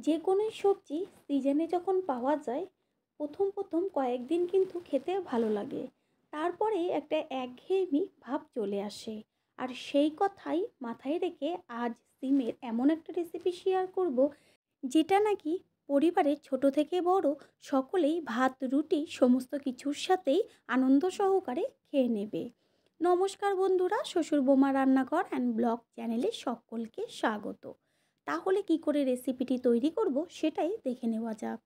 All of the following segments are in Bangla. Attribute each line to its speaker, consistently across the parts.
Speaker 1: যে কোনো সবজি সিজনে যখন পাওয়া যায় প্রথম কয়েকদিন কিন্তু খেতে ভালো লাগে, তারপরে একটা একঘেয়েমি ভাব চলে আসে। আর সেই কথাই মাথায় রেখে আজ সিমের এমন একটা রেসিপি শেয়ার করব, যেটা নাকি পরিবারের ছোট থেকে বড় সকলেই ভাত রুটি সমস্ত কিছুর সাথেই আনন্দ সহকারে খেয়ে নেবে। নমস্কার বন্ধুরা, শ্বশুর বোমা রান্নাঘর অ্যান্ড ব্লগ চ্যানেলে সকলকে স্বাগত। তাহলে কি করে রেসিপিটি তৈরি করব সেটাই দেখে নেওয়া যাক।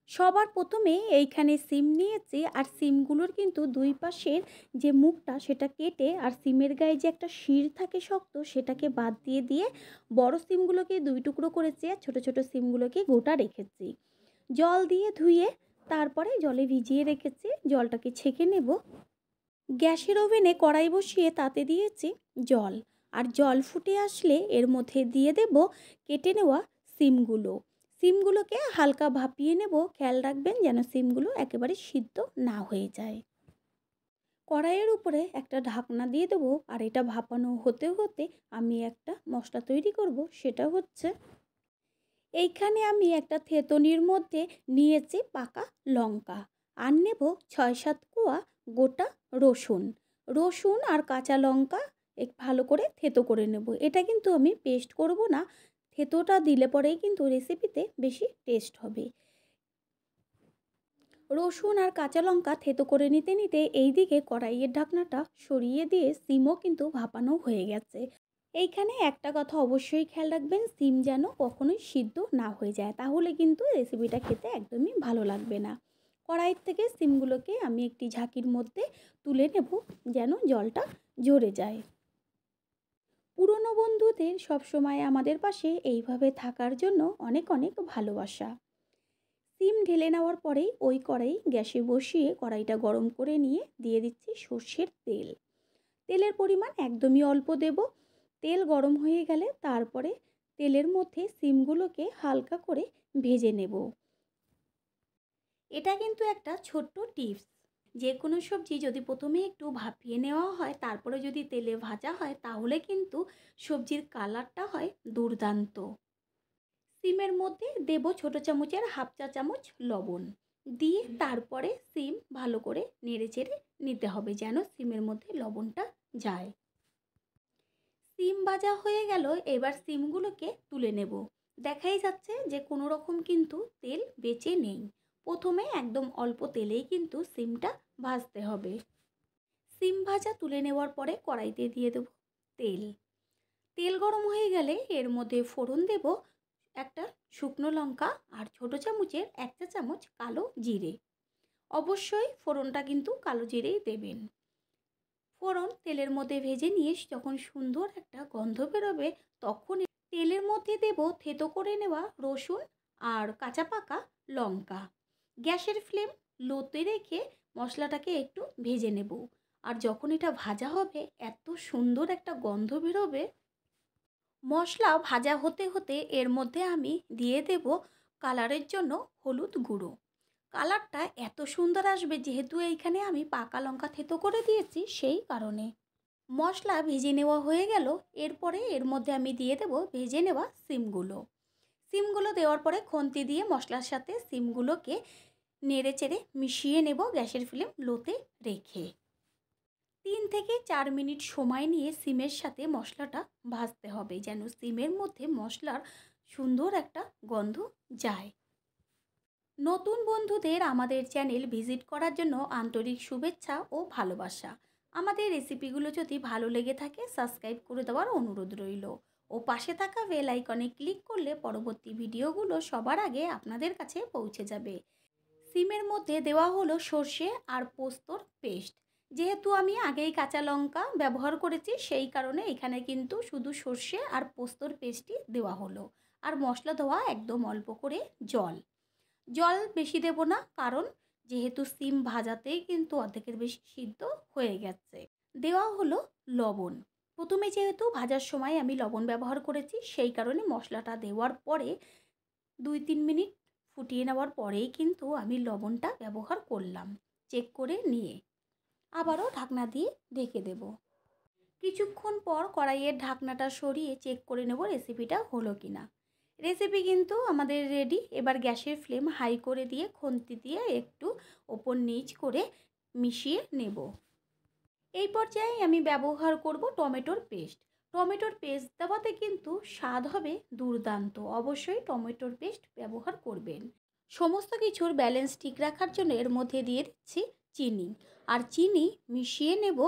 Speaker 1: সবার প্রথমে এইখানে সিম নিয়েছি, আর সিমগুলোর কিন্তু দুই পাশের যে মুখটা সেটা কেটে আর সিমের গায়ে যে একটা শির থাকে শক্ত সেটাকে বাদ দিয়ে বড় সিমগুলোকে দুই টুকরো করেছি আর ছোটো ছোটো সিমগুলোকে গোটা রেখেছি। জল দিয়ে ধুয়ে তারপরে জলে ভিজিয়ে রেখেছি, জলটাকে ছেঁকে নেব। গ্যাসের ওভেনে কড়াই বসিয়ে তাতে দিয়েছি জল, আর জল ফুটে আসলে এর মধ্যে দিয়ে দেব কেটে নেওয়া সিমগুলোকে হালকা ভাপিয়ে নেব। খেয়াল রাখবেন যেন সিমগুলো একেবারে সিদ্ধ না হয়ে যায়। কড়াইয়ের উপরে একটা ঢাকনা দিয়ে দেবো, আর এটা ভাপানো হতে হতে আমি একটা মশলা তৈরি করব। সেটা হচ্ছে, এইখানে আমি একটা থেতনির মধ্যে নিয়েছি পাকা লঙ্কা, আর নেব ৬-৭ কোয়া গোটা রসুন আর কাঁচা লঙ্কা ভালো করে থেতো করে নেব। এটা কিন্তু আমি পেস্ট করব না, থেতোটা দিলে পরেই কিন্তু রেসিপিতে বেশি টেস্ট হবে। রসুন আর কাঁচা লঙ্কা থেতো করে নিতে নিতে এইদিকে কড়াইয়ের ঢাকনাটা সরিয়ে দিয়ে সিমও কিন্তু ভাপানো হয়ে গেছে। এইখানে একটা কথা অবশ্যই খেয়াল রাখবেন, সিম যেন কখনোই সিদ্ধ না হয়ে যায়, তাহলে কিন্তু রেসিপিটা খেতে একদমই ভালো লাগবে না। কড়াইয়ের থেকে সিমগুলোকে আমি একটি ঝাঁকির মধ্যে তুলে নেব, যেন জলটা ঝরে যায়। পুরনো বন্ধুদের সবসময় আমাদের পাশে এইভাবে থাকার জন্য অনেক অনেক ভালোবাসা। সিম ঢেলে নেওয়ার পরেই ওই কড়াই গ্যাসে বসিয়ে কড়াইটা গরম করে নিয়ে দিয়ে দিচ্ছি সর্ষের তেল। তেলের পরিমাণ একদমই অল্প দেব। তেল গরম হয়ে গেলে তারপরে তেলের মধ্যে সিমগুলোকে হালকা করে ভেজে নেব। এটা কিন্তু একটা ছোট্ট টিপস, যে কোনো সবজি যদি প্রথমে একটু ভাপিয়ে নেওয়া হয় তারপরে যদি তেলে ভাজা হয় তাহলে কিন্তু সবজির কালারটা হয় দুর্দান্ত। সিমের মধ্যে দেব ছোটো চামচের 1/2 চা চামচ লবণ, দিয়ে তারপরে সিম ভালো করে নেড়েচেড়ে নিতে হবে যেন সিমের মধ্যে লবণটা যায়। সিম ভাজা হয়ে গেল, এবার সিমগুলোকে তুলে নেব। দেখাই যাচ্ছে যে কোনো রকম কিন্তু তেল বেঁচে নেই। প্রথমে একদম অল্প তেলেই কিন্তু সিমটা ভাজতে হবে। সিম ভাজা তুলে নেওয়ার পরে কড়াইতে দিয়ে দেব তেল। তেল গরম হয়ে গেলে এর মধ্যে ফোড়ন দেব একটা শুকনো লঙ্কা আর ছোটো চামচের 1 চা চামচ কালো জিরে। অবশ্যই ফোড়নটা কিন্তু কালো জিরেই দেবেন। ফোড়ন তেলের মধ্যে ভেজে নিয়ে যখন সুন্দর একটা গন্ধ বেরোবে তখন তেলের মধ্যে দেব থেতো করে নেওয়া রসুন আর কাঁচা পাকা লঙ্কা। গ্যাসের ফ্লেম লোতে রেখে মশলাটাকে একটু ভেজে নেব। আর যখন এটা ভাজা হবে এত সুন্দর একটা গন্ধ বেরোবে। মশলা ভাজা হতে হতে এর মধ্যে আমি দিয়ে দেব কালারের জন্য হলুদ গুঁড়ো। কালারটা এত সুন্দর আসবে যেহেতু এইখানে আমি পাকা লঙ্কা থেতো করে দিয়েছি, সেই কারণে। মশলা ভেজে নেওয়া হয়ে গেল, এরপরে এর মধ্যে আমি দিয়ে দেব ভেজে নেওয়া সিমগুলো দেওয়ার পরে খুন্তি দিয়ে মশলার সাথে সিমগুলোকে নেড়েচেড়ে মিশিয়ে নেব গ্যাসের ফ্লেম লোতে রেখে। 3 থেকে 4 মিনিট সময় নিয়ে সিমের সাথে মশলাটা ভাজতে হবে যেন সিমের মধ্যে মশলার সুন্দর একটা গন্ধ যায়। নতুন বন্ধুদের আমাদের চ্যানেল ভিজিট করার জন্য আন্তরিক শুভেচ্ছা ও ভালোবাসা। আমাদের রেসিপিগুলো যদি ভালো লেগে থাকে সাবস্ক্রাইব করে দেওয়ার অনুরোধ রইল, ও পাশে থাকা বেল আইকনে ক্লিক করলে পরবর্তী ভিডিওগুলো সবার আগে আপনাদের কাছে পৌঁছে যাবে। সিমের মধ্যে দেওয়া হলো সর্ষে আর পোস্তর পেস্ট। যেহেতু আমি আগেই কাঁচা লঙ্কা ব্যবহার করেছি সেই কারণে এখানে কিন্তু শুধু সর্ষে আর পোস্তর পেস্টই দেওয়া হলো। আর মশলা দেওয়া একদম অল্প করে জল বেশি দেব না, কারণ যেহেতু সিম ভাজাতেই কিন্তু অর্ধেকের বেশি সিদ্ধ হয়ে গেছে। দেওয়া হলো লবণ। প্রথমে যেহেতু ভাজার সময় আমি লবণ ব্যবহার করেছি সেই কারণে মশলাটা দেওয়ার পরে 2-3 মিনিট ফুটিয়ে নেওয়ার পরেই কিন্তু আমি লবণটা ব্যবহার করলাম, চেক করে নিয়ে আবারও ঢাকনা দিয়ে ঢেকে দেব। কিছুক্ষণ পর কড়াইয়ের ঢাকনাটা সরিয়ে চেক করে নেব রেসিপিটা হলো কিনা। রেসিপি কিন্তু আমাদের রেডি। এবার গ্যাসের ফ্লেম হাই করে দিয়ে খুন্তি দিয়ে একটু ওপর নিচ করে মিশিয়ে নেব। এই পর্যায়ে আমি ব্যবহার করব টমেটোর পেস্ট। টমেটোর পেস্ট দেওয়াতে কিন্তু স্বাদ হবে দুর্দান্ত। অবশ্যই টমেটোর পেস্ট ব্যবহার করবেন। সমস্ত কিছুর ব্যালেন্স ঠিক রাখার জন্য এর মধ্যে দিয়ে দিচ্ছি চিনি। আর চিনি মিশিয়ে নেব।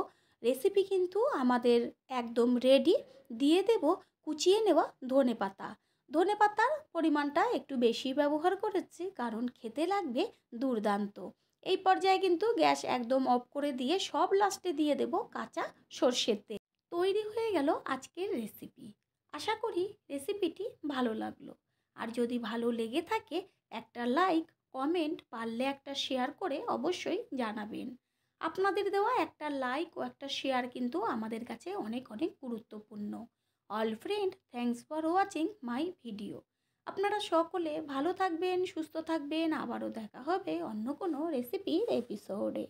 Speaker 1: রেসিপি কিন্তু আমাদের একদম রেডি। দিয়ে দেব কুচিয়ে নেওয়া ধনেপাতা। ধনেপাতার পরিমাণটা একটু বেশি ব্যবহার করেছি, কারণ খেতে লাগবে দুর্দান্ত। এই পর্যায়ে কিন্তু গ্যাস একদম অফ করে দিয়ে সব লাস্টে দিয়ে দেব কাঁচা সর্ষের তেল। তৈরি হয়ে গেল আজকের রেসিপি। আশা করি রেসিপিটি ভালো লাগলো। আর যদি ভালো লেগে থাকে একটা লাইক, কমেন্ট, পারলে একটা শেয়ার করে অবশ্যই জানাবেন। আপনাদের দেওয়া একটা লাইক ও একটা শেয়ার কিন্তু আমাদের কাছে অনেক অনেক গুরুত্বপূর্ণ। All friend, thanks for watching my video. আপনারা সকলে ভালো থাকবেন, সুস্থ থাকবেন। আবারও দেখা হবে অন্য কোনো রেসিপির এপিসোডে।